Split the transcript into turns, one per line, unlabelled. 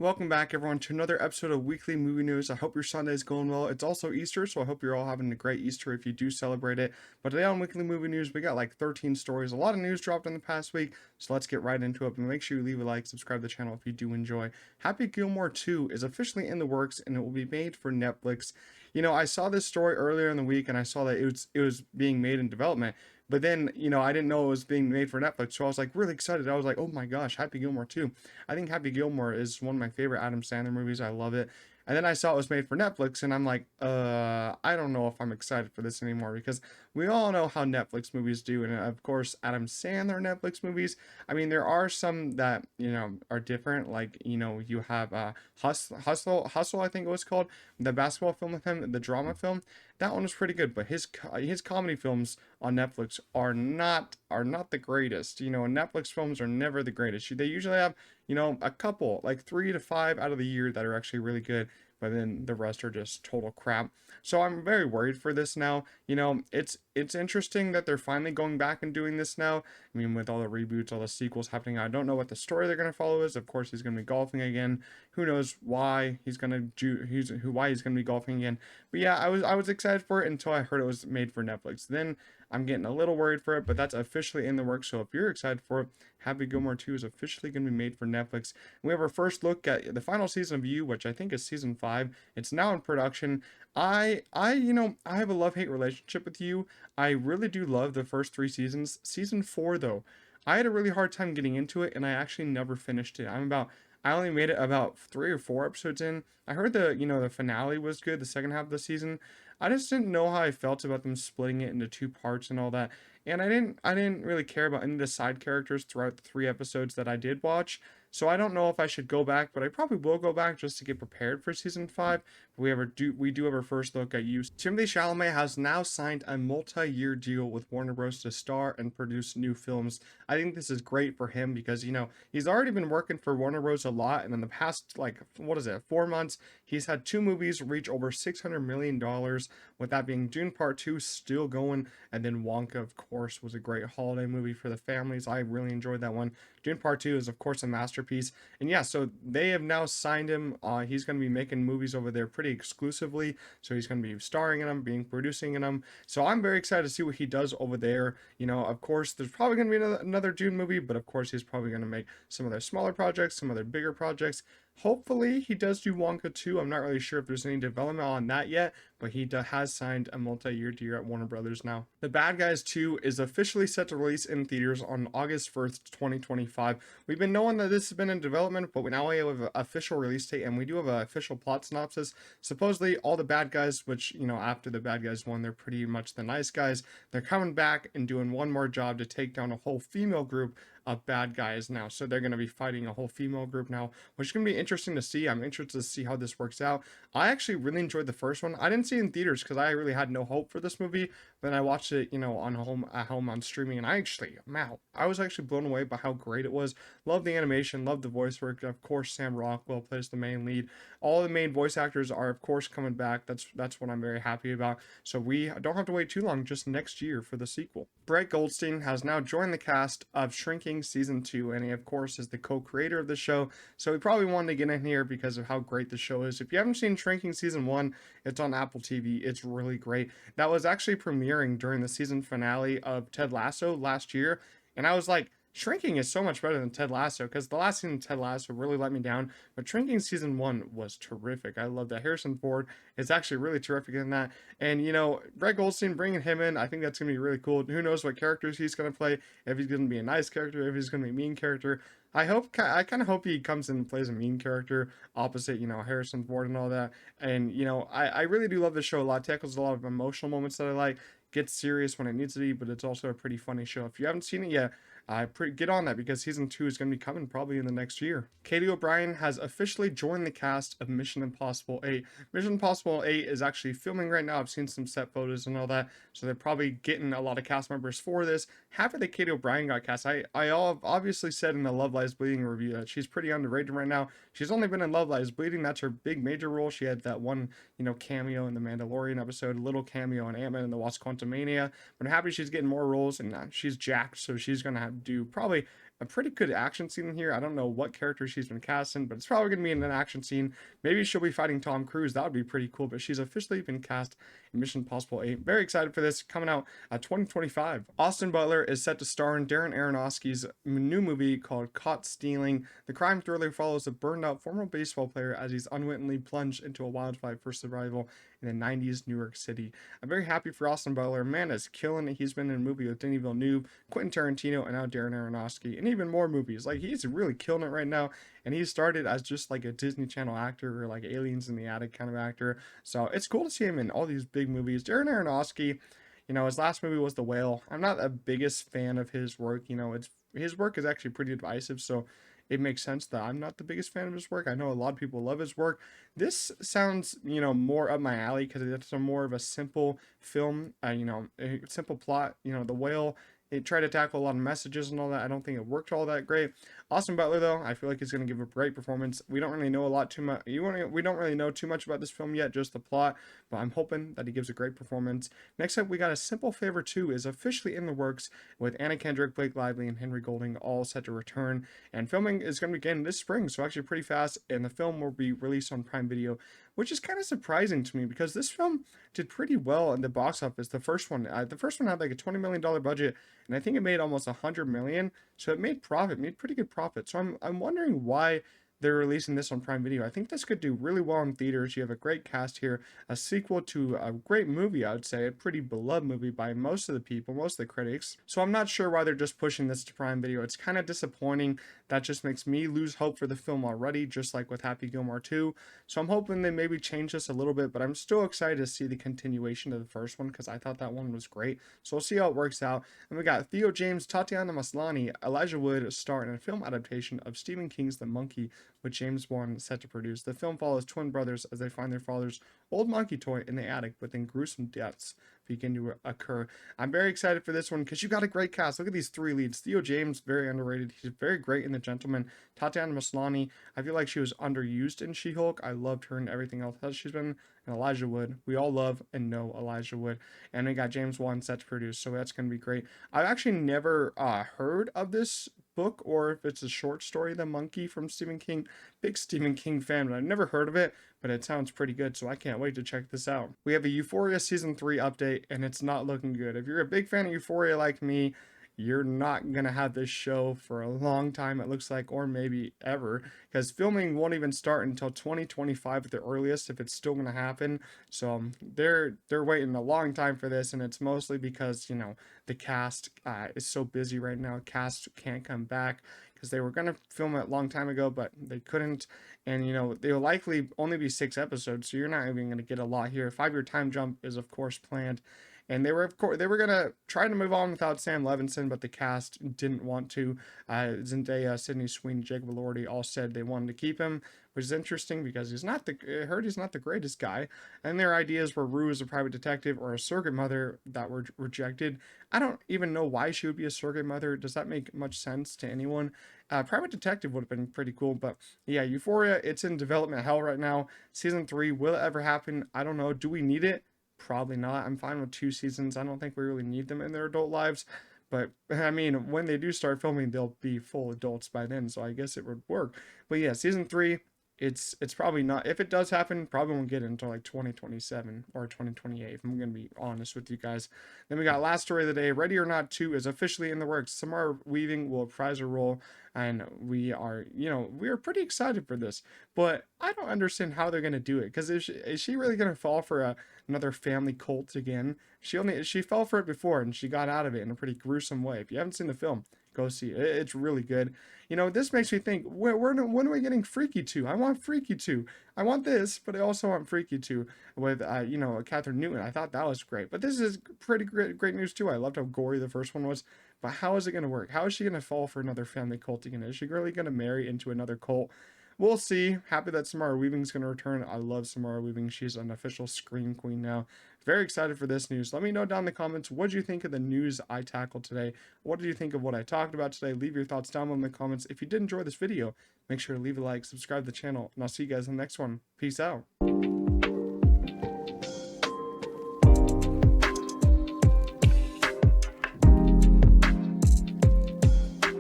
Welcome back, everyone, to another episode of Weekly Movie News. I hope your Sunday is going well. It's also Easter, so I hope you're all having a great Easter if you do celebrate it. But today on Weekly Movie News, we got like 13 stories. A lot of news dropped in the past week, so let's get right into it. And make sure you leave a like, subscribe to the channel if you do enjoy. Happy Gilmore 2 is officially in the works, and it will be made for Netflix. I saw this story earlier in the week, and I saw that it was being made in development. But then, I didn't know it was being made for Netflix, so I was like really excited. I was like, oh my gosh, Happy Gilmore 2. I think Happy Gilmore is one of my favorite Adam Sandler movies. I love it. And then I saw it was made for Netflix, and I'm like, I don't know if I'm excited for this anymore because we all know how Netflix movies do. And of course, Adam Sandler Netflix movies. I mean, there are some that, are different. Like, you have Hustle, I think it was called, the basketball film with him, the drama film. That one was pretty good, but his comedy films on Netflix are not the greatest. Netflix films are never the greatest. They usually have, a couple, like 3 to 5 out of the year that are actually really good, but then the rest are just total crap. So I'm very worried for this now. It's interesting that they're finally going back and doing this now. I mean, with all the reboots, all the sequels happening, I don't know what the story they're gonna follow is. Of course, he's gonna be golfing again. Who knows why he's gonna do why he's gonna be golfing again. But yeah, I was excited for it until I heard it was made for Netflix. Then I'm getting a little worried for it, but that's officially in the works. So if you're excited for it, Happy Gilmore 2 is officially going to be made for Netflix. And we have our first look at the final season of You, which I think is season 5. It's now in production. I have a love-hate relationship with You. I really do love the first 3 seasons. Season 4, though, I had a really hard time getting into it, and I actually never finished it. I only made it about 3 or 4 episodes in. I heard the finale was good, the second half of the season. I just didn't know how I felt about them splitting it into 2 parts and all that. And I didn't really care about any of the side characters throughout the 3 episodes that I did watch. So I don't know if I should go back, but I probably will go back just to get prepared for season 5. We do have our first look at You. Timothée Chalamet has now signed a multi-year deal with Warner Bros. To star and produce new films. I think this is great for him because he's already been working for Warner Bros. A lot, and in the past, like, what is it, 4 months, he's had 2 movies reach over $600 million. With that being Dune Part 2 still going, and then Wonka, of course, was a great holiday movie for the families. I really enjoyed that one. Dune Part 2 is, of course, a masterpiece. And yeah, so they have now signed him. He's going to be making movies over there pretty exclusively. So he's going to be starring in them, producing in them. So I'm very excited to see what he does over there. Of course, there's probably going to be another Dune movie, but of course, he's probably going to make some of their smaller projects, some of their bigger projects. Hopefully, he does do Wonka 2. I'm not really sure if there's any development on that yet, but he has signed a multi-year deal at Warner Brothers now. The Bad Guys 2 is officially set to release in theaters on August 1st, 2025. We've been knowing that this has been in development, but now we have an official release date, and we do have an official plot synopsis. Supposedly, all the bad guys, which, after the Bad Guys 1, they're pretty much the nice guys, they're coming back and doing one more job to take down a whole female group of bad guys now. So they're going to be fighting a whole female group now, which is going to be interesting to see. I'm interested to see how this works out. I actually really enjoyed the first one. I didn't see it in theaters because I really had no hope for this movie. Then I watched it, at home on streaming, and I was actually blown away by how great it was. Love the animation, love the voice work. Of course, Sam Rockwell plays the main lead. All the main voice actors are, of course, coming back. That's what I'm very happy about. So we don't have to wait too long, just next year for the sequel. Brett Goldstein has now joined the cast of Shrinking Season 2, and he, of course, is the co-creator of the show. So he probably wanted to get in here because of how great the show is. If you haven't seen Shrinking Season 1, it's on Apple TV. It's really great. That was actually premiering during the season finale of Ted Lasso last year, and I was like, Shrinking is so much better than Ted Lasso because the last season of Ted Lasso really let me down, but Shrinking Season 1 was terrific. I love that. Harrison Ford is actually really terrific in that. And, Brett Goldstein, bringing him in, I think that's going to be really cool. Who knows what characters he's going to play, if he's going to be a nice character, if he's going to be a mean character. I kind of hope he comes in and plays a mean character opposite, Harrison Ford and all that. And, I really do love the show a lot. It tackles a lot of emotional moments that I like. Gets serious when it needs to be, but it's also a pretty funny show. If you haven't seen it yet, get on that because season 2 is going to be coming probably in the next year. Katie O'Brien has officially joined the cast of Mission Impossible 8. Mission Impossible 8 is actually filming right now. I've seen some set photos and all that, so they're probably getting a lot of cast members for this. Happy that Katie O'Brien got cast. I obviously said in the Love Lies Bleeding review that she's pretty underrated right now. She's only been in Love Lies Bleeding. That's her big major role. She had that one, cameo in the Mandalorian episode, a little cameo in Ant-Man and the Wasp: Quantumania. But I'm happy she's getting more roles, and she's jacked, so she's gonna have to do probably a pretty good action scene in here. I don't know what character she's been cast in, but it's probably going to be in an action scene. Maybe she'll be fighting Tom Cruise. That would be pretty cool, but she's officially been cast in Mission Impossible 8. Very excited for this, coming out 2025. Austin Butler is set to star in Darren Aronofsky's new movie called Caught Stealing. The crime thriller follows a burned out former baseball player as he's unwittingly plunged into a wild fight for survival in the 90s New York City. I'm very happy for Austin Butler. Man is killing it. He's been in a movie with Denis Villeneuve, Quentin Tarantino, and now Darren Aronofsky, and even more movies. Like, he's really killing it right now. And he started as just like a Disney Channel actor, or like Aliens in the Attic kind of actor. So it's cool to see him in all these big movies. Darren Aronofsky, his last movie was The Whale. I'm not the biggest fan of his work. His work is actually pretty divisive, so it makes sense that I'm not the biggest fan of his work. I know a lot of people love his work. This sounds, more up my alley because it's a more of a simple film, a simple plot. The Whale, it tried to tackle a lot of messages and all that. I don't think it worked all that great. Austin Butler, though, I feel like he's going to give a great performance. We don't really know we don't really know too much about this film yet, just the plot, but I'm hoping that he gives a great performance. Next up, we got A Simple Favor 2 is officially in the works, with Anna Kendrick, Blake Lively, and Henry Golding all set to return. And filming is going to begin this spring, so actually pretty fast, and the film will be released on Prime Video, which is kind of surprising to me because this film did pretty well in the box office. The first one had like a $20 million budget, and I think it made almost $100 million. So it made pretty good profit. So I'm wondering why they're releasing this on Prime Video. I think this could do really well in theaters. You have a great cast here, a sequel to a great movie, I would say, a pretty beloved movie by most of the people, most of the critics. So I'm not sure why they're just pushing this to Prime Video. It's kind of disappointing. That just makes me lose hope for the film already, just like with Happy Gilmore 2. So I'm hoping they maybe change this a little bit, but I'm still excited to see the continuation of the first one because I thought that one was great. So we'll see how it works out. And we got Theo James, Tatiana Maslany, Elijah Wood star in a film adaptation of Stephen King's The Monkey, with James Wan set to produce. The film follows twin brothers as they find their father's old monkey toy in the attic, but then gruesome deaths begin to occur. I'm very excited for this one because you got a great cast. Look at these three leads. Theo James, very underrated. He's very great in The Gentleman. Tatiana Maslany, I feel like she was underused in She-Hulk. I loved her and everything else that she's been. And Elijah Wood, we all love and know Elijah Wood. And we got James Wan set to produce, so that's going to be great. I've actually never heard of this book, or if it's a short story, The Monkey from Stephen King. Big Stephen King fan, but I've never heard of it, but it sounds pretty good, so I can't wait to check this out. We have a Euphoria Season 3 update, and it's not looking good. If you're a big fan of Euphoria like me, you're not going to have this show for a long time, it looks like, or maybe ever, because filming won't even start until 2025 at the earliest, if it's still going to happen. So they're waiting a long time for this, and it's mostly because, the cast is so busy right now. Cast can't come back because they were going to film it a long time ago, but they couldn't. And, they'll likely only be 6 episodes, so you're not even going to get a lot here. 5-year time jump is, of course, planned. And they were gonna try to move on without Sam Levinson, but the cast didn't want to. Zendaya, Sydney Sweeney, Jacob Elordi all said they wanted to keep him, which is interesting because he's not the greatest guy. And their ideas were Rue as a private detective or a surrogate mother that were rejected. I don't even know why she would be a surrogate mother. Does that make much sense to anyone? Private detective would have been pretty cool, but yeah, Euphoria, it's in development hell right now. Season 3, will it ever happen? I don't know. Do we need it? Probably not. I'm fine with 2 seasons. I don't think we really need them in their adult lives. But, I mean, when they do start filming, they'll be full adults by then. So I guess it would work. But yeah, season 3, it's probably not. If it does happen, probably won't get it until like 2027 or 2028, if I'm going to be honest with you guys. Then we got last story of the day. Ready or Not 2 is officially in the works. Samara Weaving will reprise her role, and we are pretty excited for this. But I don't understand how they're going to do it, because is she really going to fall for another family cult again? She fell for it before, and she got out of it in a pretty gruesome way. If you haven't seen the film, go see it. It's really good. This makes me think, when are we getting Freaky 2? I want Freaky 2. I want this, but I also want Freaky 2 with, Catherine Newton. I thought that was great. But this is pretty great news, too. I loved how gory the first one was. But how is it going to work? How is she going to fall for another family cult again? Is she really going to marry into another cult? We'll see. Happy that Samara Weaving's going to return. I love Samara Weaving. She's an official Scream Queen now. Very excited for this news. Let me know down in the comments, what did you think of the news I tackled today? What did you think of what I talked about today? Leave your thoughts down below in the comments. If you did enjoy this video, make sure to leave a like, subscribe to the channel, and I'll see you guys in the next one. Peace out.